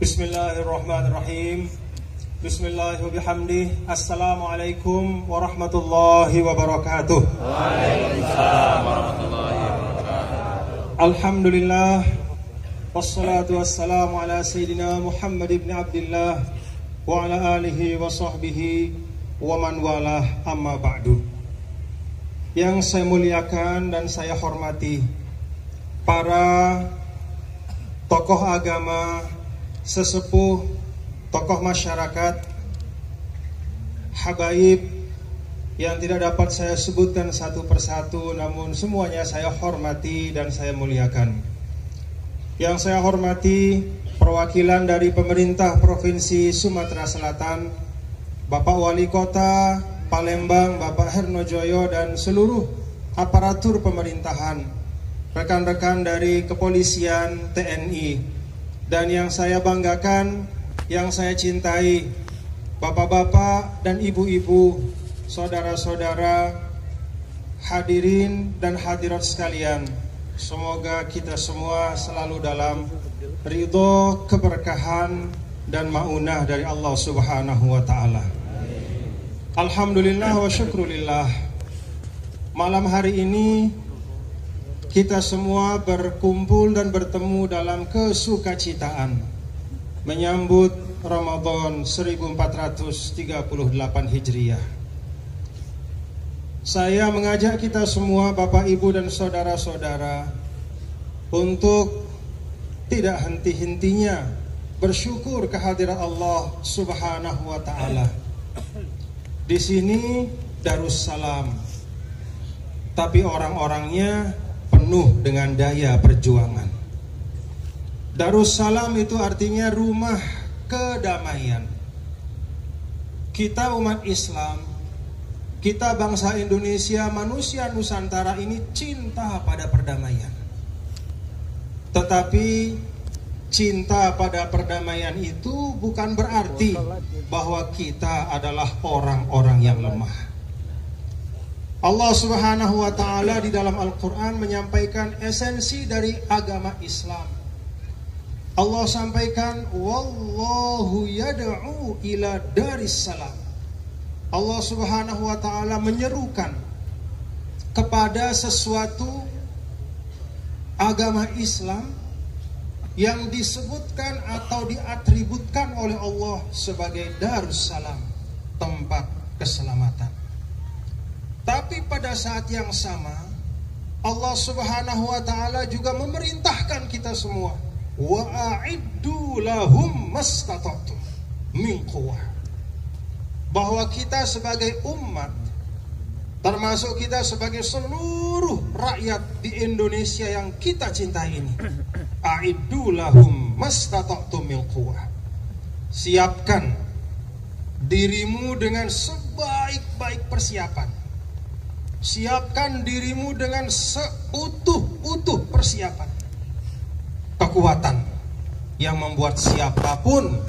Bismillahirrahmanirrahim. Bismillahirrahmanirrahim. Assalamualaikum warahmatullahi wabarakatuh. Waalaikumsalam warahmatullahi wabarakatuh. Alhamdulillah. Wassalatu wassalamu ala Sayyidina Muhammad ibn Abdillah wa ala alihi wa sahbihi wa man walah, amma ba'du. Yang saya muliakan dan saya hormati para tokoh agama, sesepuh, tokoh masyarakat, habaib yang tidak dapat saya sebutkan satu persatu, namun semuanya saya hormati dan saya muliakan. Yang saya hormati perwakilan dari pemerintah Provinsi Sumatera Selatan, Bapak Wali Kota Palembang, Bapak Hernojoyo, dan seluruh aparatur pemerintahan, rekan-rekan dari kepolisian, TNI, dan yang saya banggakan, yang saya cintai, bapak-bapak dan ibu-ibu, saudara-saudara, hadirin dan hadirat sekalian. Semoga kita semua selalu dalam ridho, keberkahan, dan maunah dari Allah Subhanahu wa Ta'ala. Alhamdulillah wa syukrulillah. Malam hari ini kita semua berkumpul dan bertemu dalam kesukacitaan menyambut Ramadan 1438 Hijriah. Saya mengajak kita semua, Bapak, Ibu, dan saudara-saudara, untuk tidak henti-hentinya bersyukur kehadirat Allah Subhanahu wa Ta'ala. Di sini Darussalam, tapi orang-orangnya penuh dengan daya perjuangan. Darussalam itu artinya rumah kedamaian. Kita umat Islam, kita bangsa Indonesia, manusia Nusantara ini cinta pada perdamaian. Tetapi cinta pada perdamaian itu bukan berarti bahwa kita adalah orang-orang yang lemah. Allah Subhanahu wa Ta'ala di dalam Al-Quran menyampaikan esensi dari agama Islam. Allah sampaikan, wallahu yad'u ila darissalam. Allah Subhanahu wa Ta'ala menyerukan kepada sesuatu agama Islam yang disebutkan atau diatributkan oleh Allah sebagai Darussalam, tempat keselamatan. Tapi pada saat yang sama, Allah Subhanahu wa Ta'ala juga memerintahkan kita semua, wa a'iddu lahum mastata'tum min quwwah, bahwa kita sebagai umat, termasuk kita sebagai seluruh rakyat di Indonesia yang kita cintai ini, a'iddu lahum mastata'tum min quwwah, siapkan dirimu dengan sebaik-baik persiapan. Siapkan dirimu dengan seutuh-utuh persiapan, kekuatan yang membuat siapapun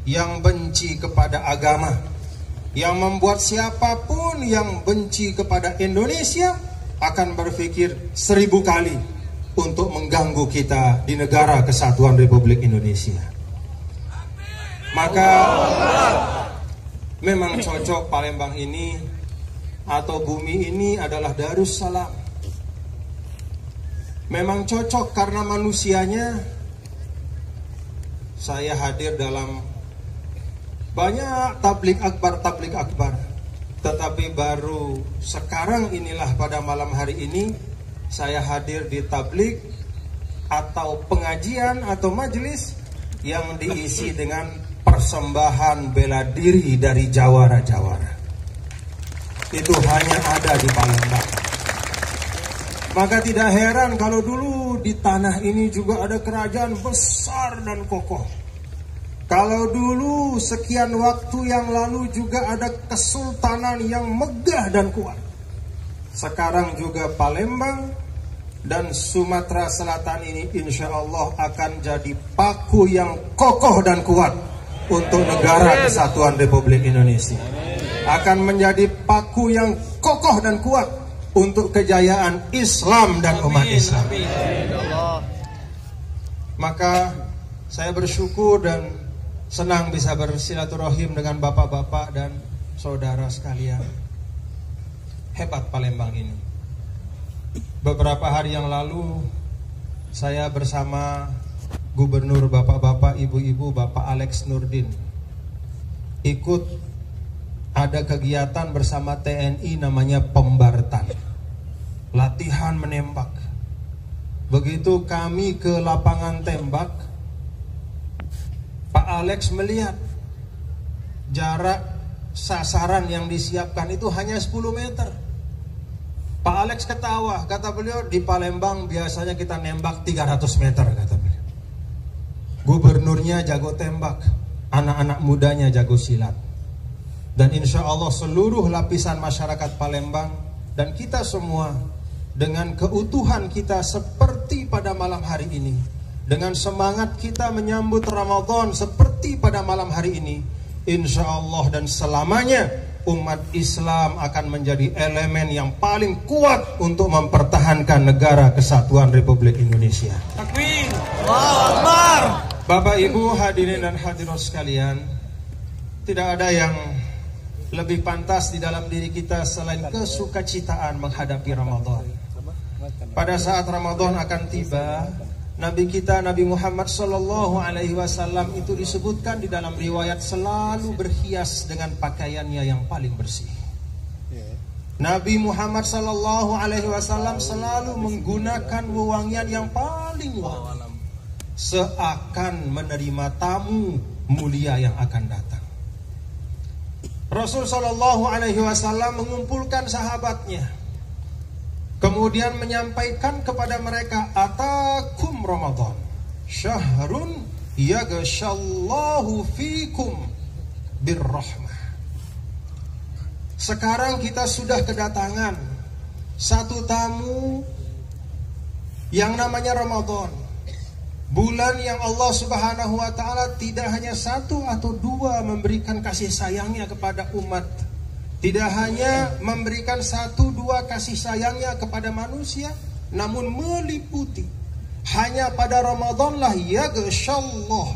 yang benci kepada agama, yang membuat siapapun yang benci kepada Indonesia akan berpikir 1000 kali untuk mengganggu kita di negara kesatuan Republik Indonesia. Maka memang cocok Palembang ini atau bumi ini adalah Darussalam. Memang cocok karena manusianya. Saya hadir dalam banyak tablik akbar, tetapi baru sekarang inilah pada malam hari ini saya hadir di tablik atau pengajian atau majelis yang diisi dengan persembahan bela diri dari jawara-jawara. Itu hanya ada di Palembang. Maka tidak heran kalau dulu di tanah ini juga ada kerajaan besar dan kokoh. Kalau dulu sekian waktu yang lalu juga ada kesultanan yang megah dan kuat. Sekarang juga Palembang dan Sumatera Selatan ini insya Allah akan jadi paku yang kokoh dan kuat untuk negara kesatuan Republik Indonesia. Akan menjadi paku yang kokoh dan kuat untuk kejayaan Islam dan umat Islam. Maka Saya bersyukur dan senang bisa bersilaturahim dengan bapak-bapak dan saudara sekalian. Hebat Palembang ini. Beberapa hari yang lalu saya bersama Gubernur bapak-bapak, ibu-ibu, Bapak Alex Nurdin ikut ada kegiatan bersama TNI namanya Pembartan, latihan menembak. Begitu kami ke lapangan tembak, Pak Alex melihat jarak sasaran yang disiapkan itu hanya 10 meter. Pak Alex ketawa, kata beliau, di Palembang biasanya kita nembak 300 meter, kata beliau. Gubernurnya jago tembak, anak-anak mudanya jago silat. Dan insya Allah seluruh lapisan masyarakat Palembang dan kita semua dengan keutuhan kita seperti pada malam hari ini, dengan semangat kita menyambut Ramadan seperti pada malam hari ini, insya Allah dan selamanya umat Islam akan menjadi elemen yang paling kuat untuk mempertahankan negara kesatuan Republik Indonesia. Takbir. Allahu Akbar. Bapak Ibu hadirin dan hadirat sekalian, tidak ada yang lebih pantas di dalam diri kita selain kesukacitaan menghadapi Ramadan. Pada saat Ramadan akan tiba, Nabi kita Nabi Muhammad sallallahu alaihi wasallam itu disebutkan di dalam riwayat selalu berhias dengan pakaiannya yang paling bersih. Nabi Muhammad sallallahu alaihi wasallam selalu menggunakan wewangian yang paling wangi, seakan menerima tamu mulia yang akan datang. Rasul sallallahu alaihi wasallam mengumpulkan sahabatnya, kemudian menyampaikan kepada mereka, atakum Ramadan syahrun yaghshallahu fikum birrahmah. Sekarang kita sudah kedatangan satu tamu yang namanya Ramadan, bulan yang Allah Subhanahu wa ta'ala tidak hanya satu atau dua memberikan kasih sayangnya kepada umat, tidak hanya memberikan satu dua kasih sayangnya kepada manusia, namun meliputi hanya pada Ramadanlah yaghshallah,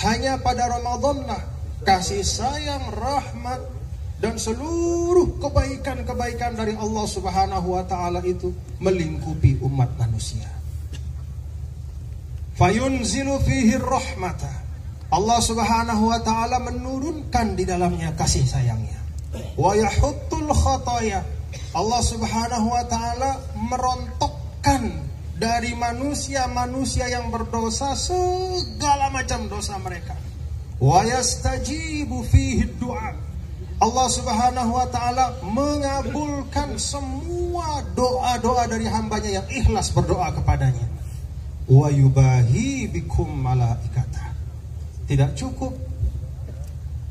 hanya pada Ramadanlah kasih sayang, rahmat dan seluruh kebaikan-kebaikan dari Allah Subhanahu wa ta'ala itu melingkupi umat manusia. Fayunzilu fihi rahmata, Allah Subhanahu wa ta'ala menurunkan di dalamnya kasih sayangnya. Wa yahuttul khataya, Allah Subhanahu wa ta'ala merontokkan dari manusia-manusia yang berdosa segala macam dosa mereka. Wa yastajibu fihi du'a, Allah Subhanahu wa ta'ala mengabulkan semua doa-doa dari hambanya yang ikhlas berdoa kepadanya. Wa yubahi bikum malaikata, tidak cukup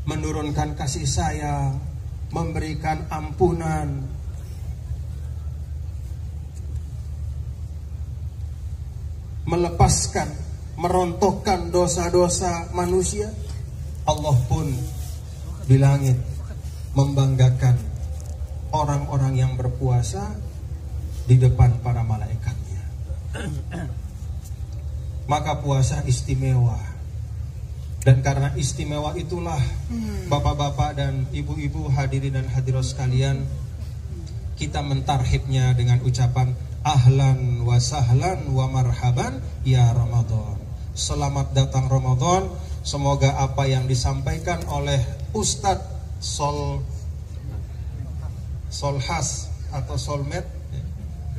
menurunkan kasih sayang, memberikan ampunan, melepaskan, merontokkan dosa-dosa manusia, Allah pun di langit membanggakan orang-orang yang berpuasa di depan para malaikatnya. Maka puasa istimewa. Dan karena istimewa itulah bapak-bapak dan ibu-ibu hadirin dan hadirat sekalian, kita mentarhibnya dengan ucapan ahlan wa sahlan wa marhaban ya Ramadan. Selamat datang Ramadan. Semoga apa yang disampaikan oleh Ustadz Solhas atau Solmed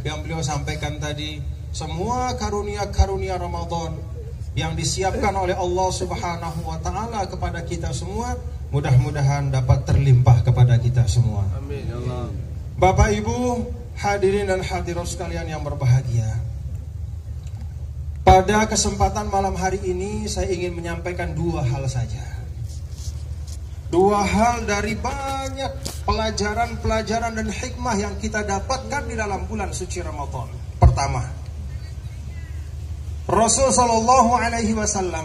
yang beliau sampaikan tadi, semua karunia-karunia Ramadan yang disiapkan oleh Allah Subhanahu wa ta'ala kepada kita semua, mudah-mudahan dapat terlimpah kepada kita semua. Amin ya Allah. Bapak Ibu hadirin dan hadirat sekalian yang berbahagia, pada kesempatan malam hari ini saya ingin menyampaikan dua hal saja. Dua hal dari banyak pelajaran-pelajaran dan hikmah yang kita dapatkan di dalam bulan suci Ramadan. Pertama, Rasul sallallahu alaihi wasallam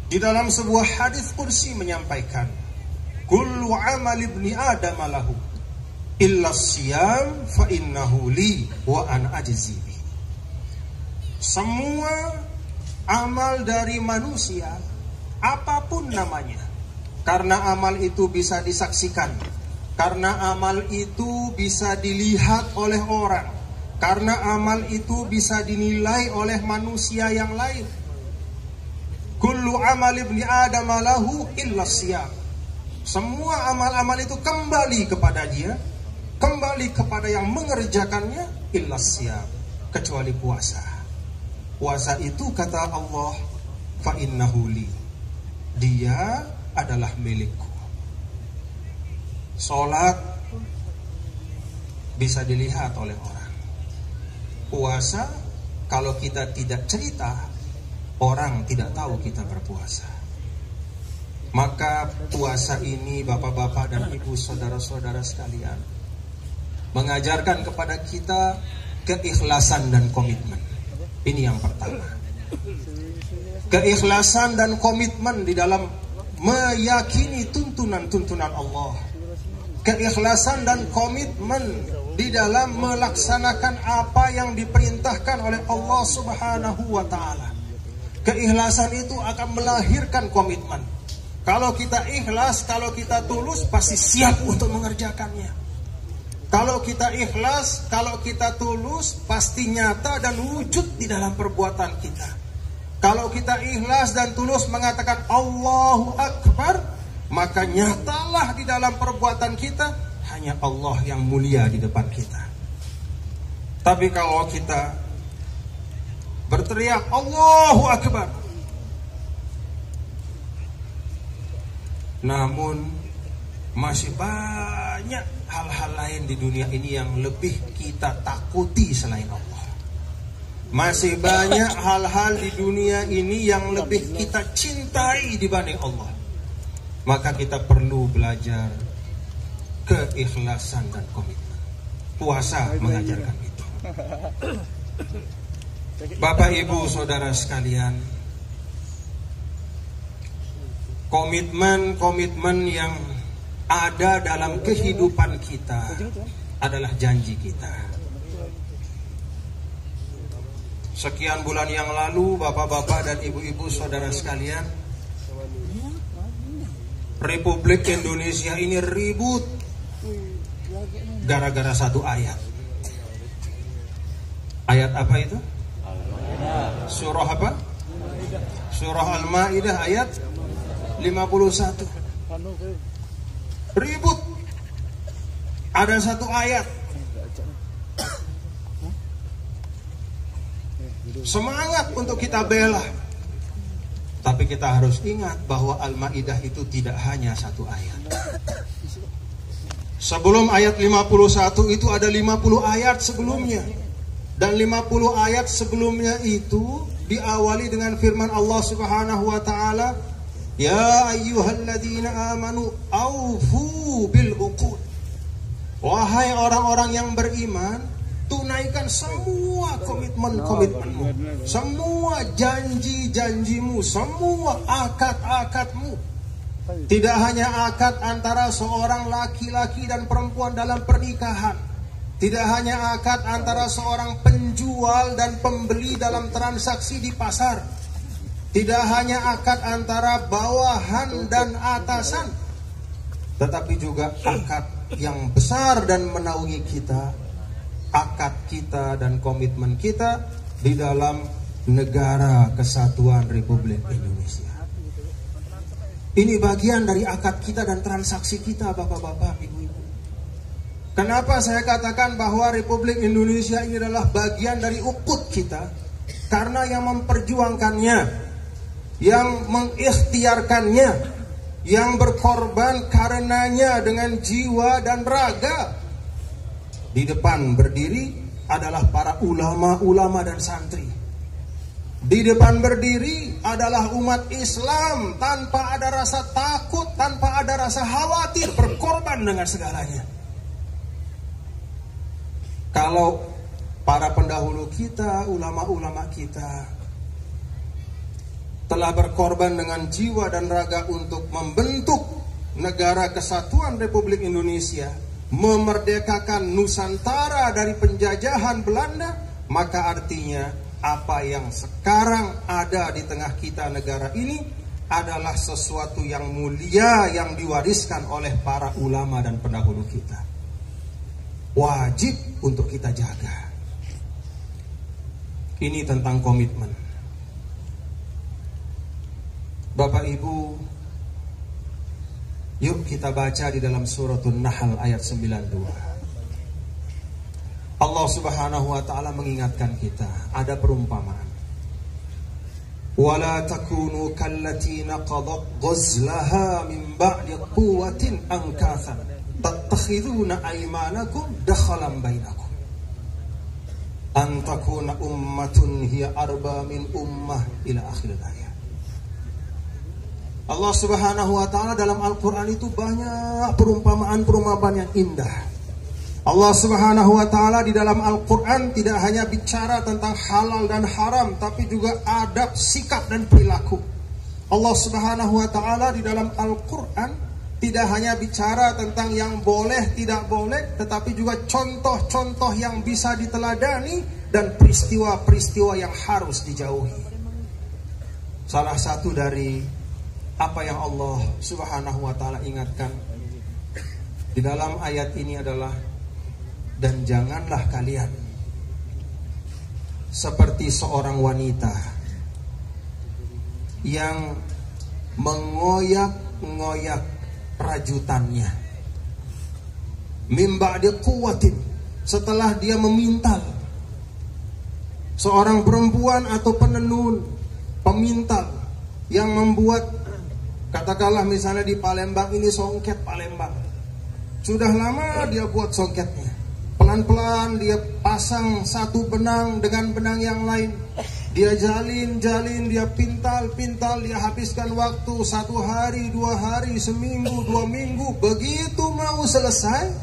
di dalam sebuah hadis qudsi menyampaikan, kullu amal ibni adam lahu illa siyam fa innahu li wa ana ajzi. Semua amal dari manusia, apapun namanya, karena amal itu bisa disaksikan, karena amal itu bisa dilihat oleh orang, karena amal itu bisa dinilai oleh manusia yang lain. Kullu amal ibni Adam lahu illa siyam. Semua amal-amal itu kembali kepada dia, kembali kepada yang mengerjakannya, illa siyam, kecuali puasa. Puasa itu kata Allah, fa innahu li, dia adalah milikku. Salat bisa dilihat oleh orang. Puasa, kalau kita tidak cerita, orang tidak tahu kita berpuasa. Maka puasa ini, bapak-bapak dan ibu, saudara-saudara sekalian, mengajarkan kepada kita keikhlasan dan komitmen. Ini yang pertama. Keikhlasan dan komitmen di dalam meyakini tuntunan-tuntunan Allah. Keikhlasan dan komitmen di dalam melaksanakan apa yang diperintahkan oleh Allah Subhanahu wa ta'ala. Keikhlasan itu akan melahirkan komitmen. Kalau kita ikhlas, kalau kita tulus, pasti siap untuk mengerjakannya. Kalau kita ikhlas, kalau kita tulus, pasti nyata dan wujud di dalam perbuatan kita. Kalau kita ikhlas dan tulus mengatakan Allahu Akbar, maka nyatalah di dalam perbuatan kita hanya Allah yang mulia di depan kita. Tapi kalau kita berteriak Allahu Akbar, namun masih banyak hal-hal lain di dunia ini yang lebih kita takuti selain Allah. Masih banyak hal-hal di dunia ini yang lebih kita cintai dibanding Allah. Maka kita perlu belajar keikhlasan dan komitmen. Puasa mengajarkan itu. Bapak, Ibu, saudara sekalian, komitmen yang ada dalam kehidupan kita adalah janji kita. Sekian bulan yang lalu, bapak-bapak dan ibu-ibu saudara sekalian, Republik Indonesia ini ribut gara-gara satu ayat. Ayat apa itu? Surah apa? Surah Al-Maidah ayat 51. Ribut. Ada satu ayat. Semangat untuk kita bela. Tapi kita harus ingat bahwa Al-Maidah itu tidak hanya satu ayat. Sebelum ayat 51 itu ada 50 ayat sebelumnya. Dan 50 ayat sebelumnya itu diawali dengan firman Allah Subhanahu wa ta'ala, ya ayyuhalladzina amanu aufu bil uqud. Wahai orang-orang yang beriman, tunaikan semua komitmen-komitmenmu, semua janji-janjimu, semua akad-akadmu. Tidak hanya akad antara seorang laki-laki dan perempuan dalam pernikahan, tidak hanya akad antara seorang penjual dan pembeli dalam transaksi di pasar, tidak hanya akad antara bawahan dan atasan, tetapi juga akad yang besar dan menaungi kita, akad kita dan komitmen kita di dalam negara kesatuan Republik Indonesia. Ini bagian dari akad kita dan transaksi kita, bapak-bapak, ibu-ibu. Kenapa saya katakan bahwa Republik Indonesia ini adalah bagian dari ukut kita? Karena yang memperjuangkannya, yang mengikhtiarkannya, yang berkorban karenanya dengan jiwa dan raga, di depan berdiri adalah para ulama-ulama dan santri. Di depan berdiri adalah umat Islam tanpa ada rasa takut, tanpa ada rasa khawatir, berkorban dengan segalanya. Kalau para pendahulu kita, ulama-ulama kita telah berkorban dengan jiwa dan raga untuk membentuk negara kesatuan Republik Indonesia, memerdekakan Nusantara dari penjajahan Belanda, maka artinya apa yang sekarang ada di tengah kita negara ini adalah sesuatu yang mulia yang diwariskan oleh para ulama dan pendahulu kita. Wajib untuk kita jaga. Ini tentang komitmen. Bapak Ibu, yuk kita baca di dalam suratul Nahl ayat 92. Allah Subhanahu wa taala mengingatkan kita, ada perumpamaan. Wala takunu kallati naqadat ghazlaha min ba'di quwwatin ankathan tattakhiduna aymanakum dakhalan bainakum an takuna ummatun hiya arba min ummah ila akhir ayat. Allah Subhanahu wa taala dalam Al-Qur'an itu banyak perumpamaan-perumpamaan yang indah. Allah Subhanahu wa taala di dalam Al-Qur'an tidak hanya bicara tentang halal dan haram, tapi juga adab, sikap dan perilaku. Allah Subhanahu wa taala di dalam Al-Qur'an tidak hanya bicara tentang yang boleh, tidak boleh, tetapi juga contoh-contoh yang bisa diteladani dan peristiwa-peristiwa yang harus dijauhi. Salah satu dari apa yang Allah Subhanahu wa taala ingatkan di dalam ayat ini adalah, dan janganlah kalian seperti seorang wanita yang mengoyak-ngoyak rajutannya min ba'di quwwatin, setelah dia memintal. Seorang perempuan atau penenun, pemintal yang membuat, katakanlah misalnya di Palembang ini songket Palembang. Sudah lama dia buat songketnya. Pelan-pelan dia pasang satu benang dengan benang yang lain. Dia jalin, dia pintal, dia habiskan waktu 1 hari, 2 hari, seminggu, 2 minggu. Begitu mau selesai,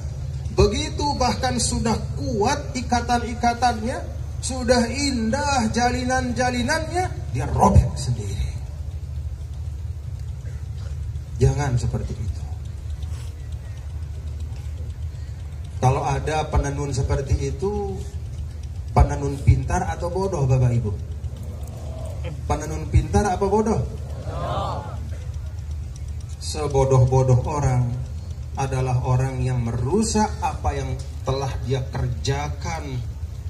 begitu bahkan sudah kuat ikatan-ikatannya, sudah indah jalinan-jalinannya, dia robek sendiri. Jangan seperti itu. Kalau ada penenun seperti itu, penenun pintar atau bodoh Bapak Ibu? Penenun pintar apa bodoh? Sebodoh-bodoh orang adalah orang yang merusak apa yang telah dia kerjakan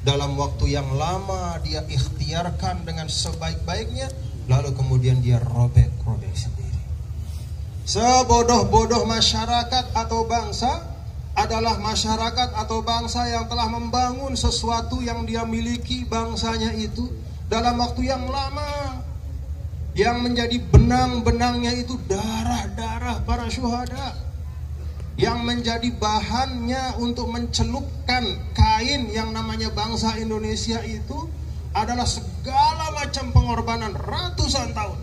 dalam waktu yang lama, dia ikhtiarkan dengan sebaik-baiknya, lalu kemudian dia robek-robek sendiri. Sebodoh-bodoh masyarakat atau bangsa adalah masyarakat atau bangsa yang telah membangun sesuatu yang dia miliki bangsanya itu dalam waktu yang lama, yang menjadi benang-benangnya itu darah-darah para syuhada, yang menjadi bahannya untuk mencelupkan kain yang namanya bangsa Indonesia itu adalah segala macam pengorbanan ratusan tahun.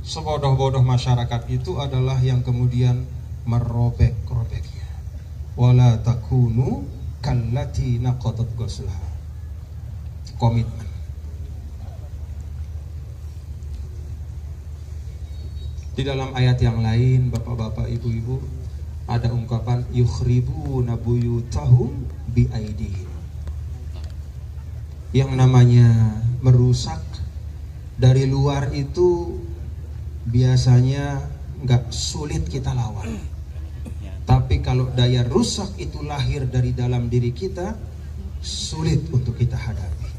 Sebodoh-bodoh masyarakat itu adalah yang kemudian merobek-robeknya. Wala takunu kallati naqadat ghazlaha. Komitmen. Di dalam ayat yang lain, bapak-bapak, ibu-ibu, ada ungkapan yukhribuna buyutahum biaidihim. Yang namanya merusak dari luar itu biasanya nggak sulit kita lawan. Tapi kalau daya rusak itu lahir dari dalam diri kita, sulit untuk kita hadapi.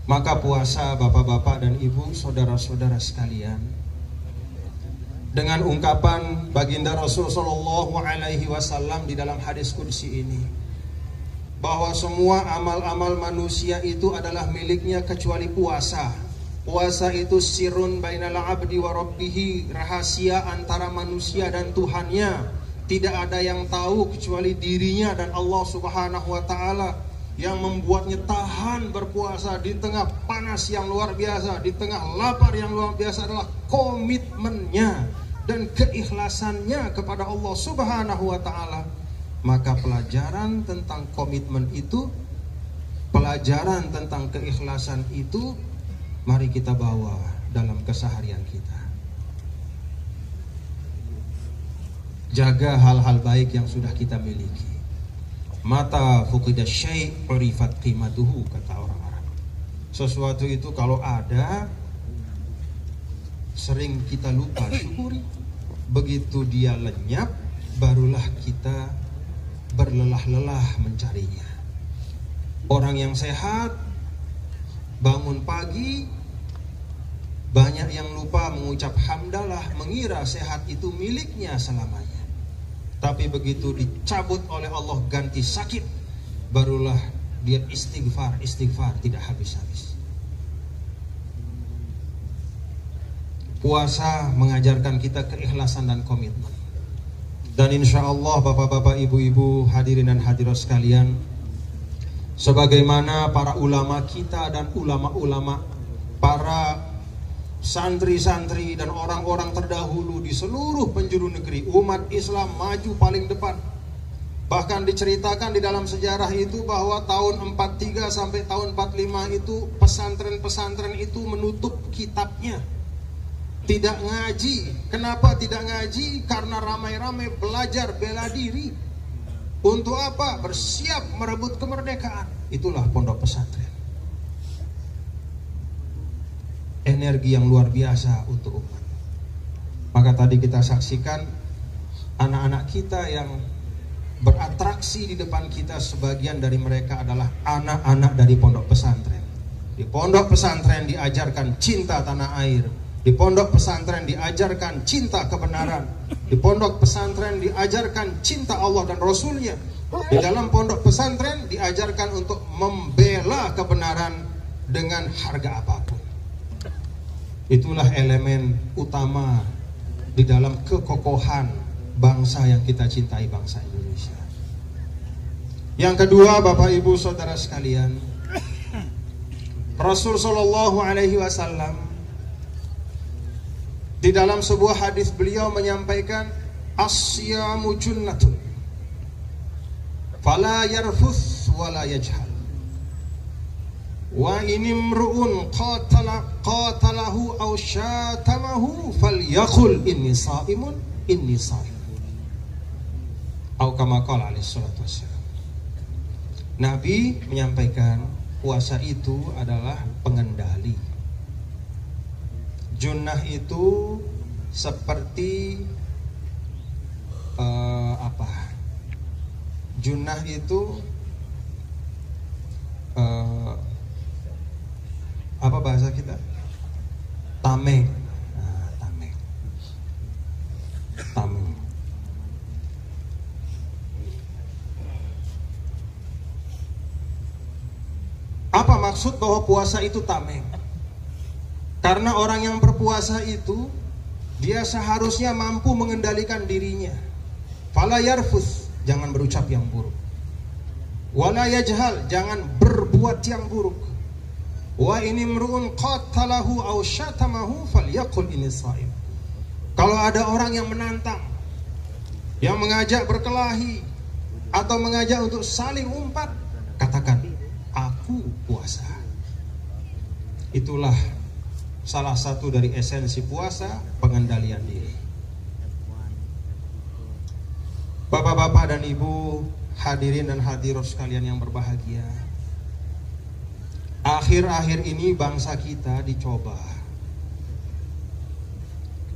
Maka puasa bapak-bapak dan ibu, saudara-saudara sekalian, dengan ungkapan baginda Rasul Shallallahu Alaihi Wasallam di dalam hadis qudsi ini, bahwa semua amal-amal manusia itu adalah miliknya kecuali puasa. Puasa itu sirrun bainal abdi wa rabbihi, rahasia antara manusia dan Tuhannya. Tidak ada yang tahu kecuali dirinya dan Allah Subhanahu wa taala, yang membuatnya tahan berpuasa di tengah panas yang luar biasa, di tengah lapar yang luar biasa adalah komitmennya dan keikhlasannya kepada Allah Subhanahu wa taala. Maka pelajaran tentang komitmen itu, pelajaran tentang keikhlasan itu, mari kita bawa dalam keseharian kita. Jaga hal-hal baik yang sudah kita miliki. Mata fuqida syai' urifat qimatuhu, kata orang Arab. Sesuatu itu kalau ada sering kita lupa syukuri. Begitu dia lenyap, barulah kita berlelah-lelah mencarinya. Orang yang sehat bangun pagi, banyak yang lupa mengucap hamdalah, mengira sehat itu miliknya selamanya. Tapi begitu dicabut oleh Allah ganti sakit, barulah dia istighfar tidak habis-habis. Puasa mengajarkan kita keikhlasan dan komitmen. Dan insya Allah bapak-bapak, ibu-ibu, hadirin dan hadirat sekalian, sebagaimana para ulama kita dan ulama-ulama, para santri-santri dan orang-orang terdahulu di seluruh penjuru negeri, umat Islam maju paling depan. Bahkan diceritakan di dalam sejarah itu bahwa tahun 43 sampai tahun 45 itu pesantren-pesantren itu menutup kitabnya, tidak ngaji. Kenapa tidak ngaji? Karena ramai-ramai belajar bela diri. Untuk apa? Bersiap merebut kemerdekaan. Itulah pondok pesantren. Energi yang luar biasa untuk umat. Maka tadi kita saksikan anak-anak kita yang beratraksi di depan kita, sebagian dari mereka adalah anak-anak dari pondok pesantren. Di pondok pesantren diajarkan cinta tanah air. Di pondok pesantren diajarkan cinta kebenaran. Di pondok pesantren diajarkan cinta Allah dan Rasulnya. Di dalam pondok pesantren diajarkan untuk membela kebenaran dengan harga apapun. Itulah elemen utama di dalam kekokohan bangsa yang kita cintai, bangsa Indonesia. Yang kedua, Bapak Ibu Saudara sekalian, Rasul Shallallahu Alaihi Wasallam di dalam sebuah hadis beliau menyampaikan, asyamu junnatun fala yarfuth wala yajhal wa inimru'un qatalahu aw syatamahu falyaqul inni sha'imun inni sha'im, atau kama qala alaihi salatu wassalam. Nabi menyampaikan puasa itu adalah pengendali. Junnah itu seperti Junnah itu apa bahasa kita? Tameng. Nah, tameng. Apa maksud bahwa puasa itu tameng? Karena orang yang berpuasa itu dia seharusnya mampu mengendalikan dirinya. Fala yarfuth, jangan berucap yang buruk. Wala yajhal, jangan berbuat yang buruk. Wa inimru'un qatalahu aw syatamahu falyaqul inni sha'im. Kalau ada orang yang menantang, yang mengajak berkelahi atau mengajak untuk saling umpat, katakan, aku puasa. Itulah salah satu dari esensi puasa, pengendalian diri. Bapak-bapak dan ibu, hadirin dan hadirat sekalian yang berbahagia, akhir-akhir ini bangsa kita dicoba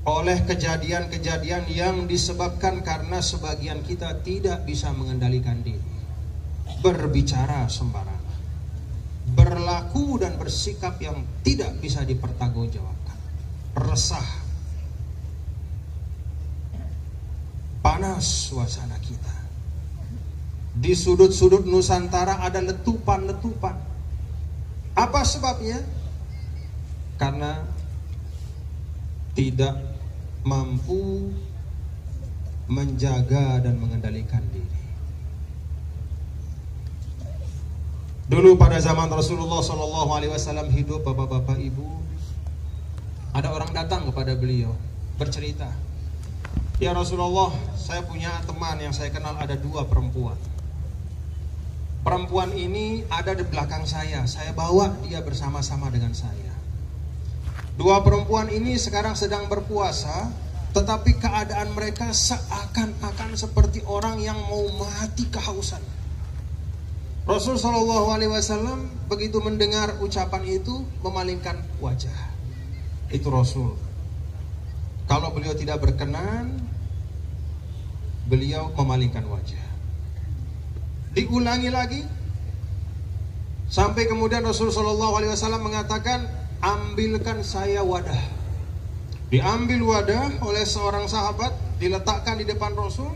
oleh kejadian-kejadian yang disebabkan karena sebagian kita tidak bisa mengendalikan diri, berbicara sembarangan, berlaku dan bersikap yang tidak bisa dipertanggungjawabkan, resah, panas suasana kita. Di sudut-sudut Nusantara ada letupan-letupan. Apa sebabnya? Karena tidak mampu menjaga dan mengendalikan diri. Dulu pada zaman Rasulullah SAW hidup, bapak-bapak ibu, ada orang datang kepada beliau bercerita, ya Rasulullah, saya punya teman yang saya kenal, ada 2 perempuan. Perempuan ini ada di belakang saya bawa dia bersama-sama dengan saya. 2 perempuan ini sekarang sedang berpuasa, tetapi keadaan mereka seakan-akan seperti orang yang mau mati kehausan. Rasul Shallallahu Alaihi Wasallam begitu mendengar ucapan itu memalingkan wajah. Itu Rasul. Kalau beliau tidak berkenan, beliau memalingkan wajah. Diulangi lagi, sampai kemudian Rasul Shallallahu Alaihi Wasallam mengatakan, ambilkan saya wadah. Diambil wadah oleh seorang sahabat, diletakkan di depan Rasul.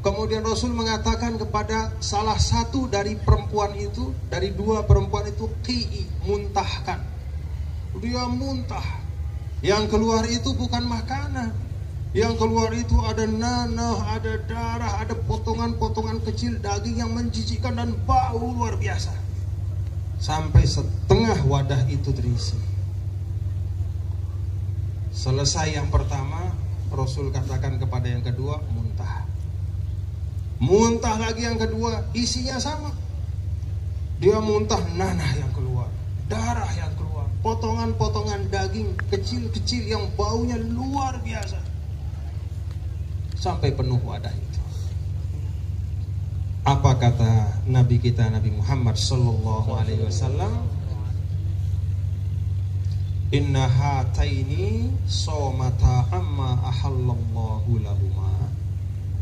Kemudian Rasul mengatakan kepada salah satu dari perempuan itu, dari dua perempuan itu, qi'i, muntahkan. Dia muntah. Yang keluar itu bukan makanan. Yang keluar itu ada nanah, ada darah, ada potongan-potongan kecil daging yang menjijikkan dan bau luar biasa. Sampai setengah wadah itu terisi. Selesai yang pertama, Rasul katakan kepada yang kedua, muntah. Muntah lagi yang kedua, isinya sama. Dia muntah nanah yang keluar, darah yang keluar, potongan-potongan daging kecil-kecil yang baunya luar biasa. Sampai penuh wadah itu. Apa kata Nabi kita, Nabi Muhammad Sallallahu Alaihi Wasallam? Inna hataini somata amma ahallallahu lahuma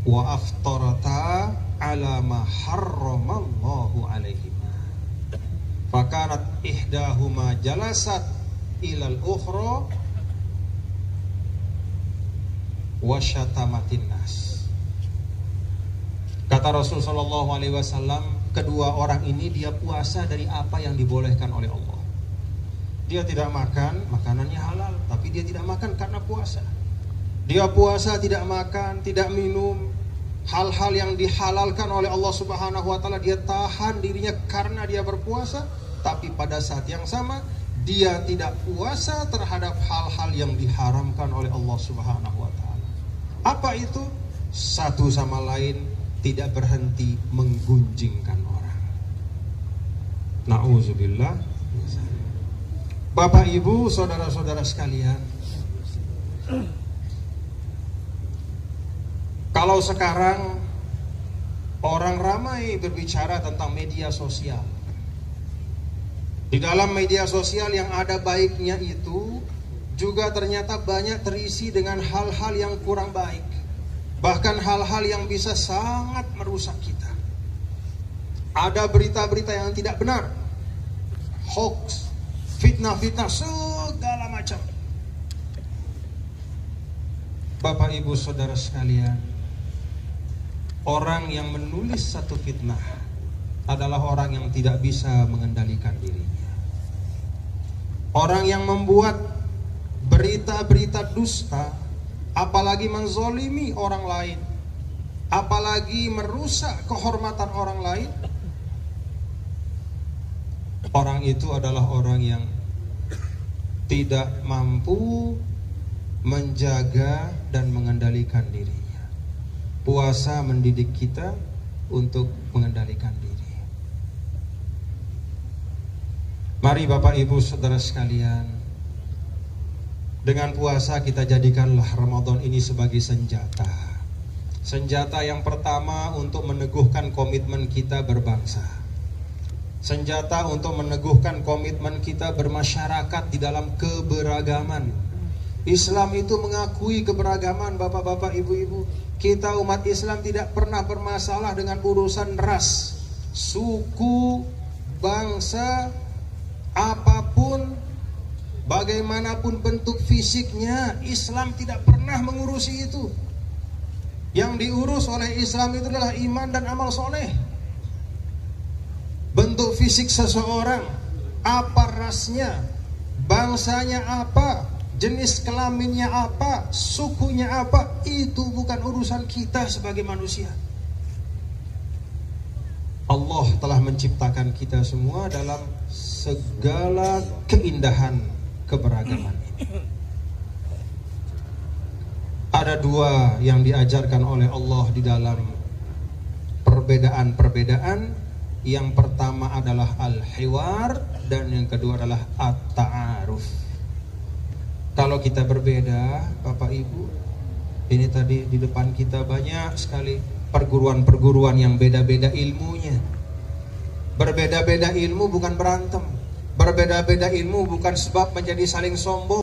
wa aftarata ala ma harramallahu alaihima. Fakanat ihdahuma jalasat ilal ukhra wa syatamatin nas. Kata Rasul sallallahu alaihi wasallam, kedua orang ini dia puasa dari apa yang dibolehkan oleh Allah. Dia tidak makan, makanannya halal, tapi dia tidak makan karena puasa. Dia puasa, tidak makan, tidak minum hal-hal yang dihalalkan oleh Allah Subhanahu wa taala, dia tahan dirinya karena dia berpuasa, tapi pada saat yang sama dia tidak puasa terhadap hal-hal yang diharamkan oleh Allah Subhanahu wa taala. Apa itu? Satu sama lain tidak berhenti menggunjingkan orang. Na'udzubillah. Bapak, Ibu, saudara-saudara sekalian, kalau sekarang orang ramai berbicara tentang media sosial, di dalam media sosial yang ada baiknya itu juga ternyata banyak terisi dengan hal-hal yang kurang baik, bahkan hal-hal yang bisa sangat merusak kita. Ada berita-berita yang tidak benar, hoax, fitnah-fitnah, segala macam. Bapak, Ibu, saudara sekalian, orang yang menulis satu fitnah adalah orang yang tidak bisa mengendalikan dirinya. Orang yang membuat berita-berita dusta, apalagi menzolimi orang lain, apalagi merusak kehormatan orang lain, orang itu adalah orang yang tidak mampu menjaga dan mengendalikan dirinya. Puasa mendidik kita untuk mengendalikan diri. Mari Bapak, Ibu, saudara sekalian, dengan puasa kita jadikanlah Ramadan ini sebagai senjata. Senjata yang pertama untuk meneguhkan komitmen kita berbangsa. Senjata untuk meneguhkan komitmen kita bermasyarakat di dalam keberagaman. Islam itu mengakui keberagaman, Bapak-bapak, Ibu-ibu. Kita umat Islam tidak pernah bermasalah dengan urusan ras, suku, bangsa, apapun, bagaimanapun bentuk fisiknya. Islam tidak pernah mengurusi itu. Yang diurus oleh Islam itu adalah iman dan amal soleh. Bentuk fisik seseorang, apa rasnya, bangsanya apa, jenis kelaminnya apa, sukunya apa, itu bukan urusan kita sebagai manusia. Allah telah menciptakan kita semua dalam segala keindahan keberagaman ini. Ada dua yang diajarkan oleh Allah di dalam perbedaan-perbedaan. Yang pertama adalah al-hiwar dan yang kedua adalah at-ta'aruf. Kalau kita berbeda, Bapak Ibu, ini tadi di depan kita banyak sekali perguruan-perguruan yang beda-beda ilmunya. Berbeda-beda ilmu bukan berantem. Berbeda-beda ilmu bukan sebab menjadi saling sombong.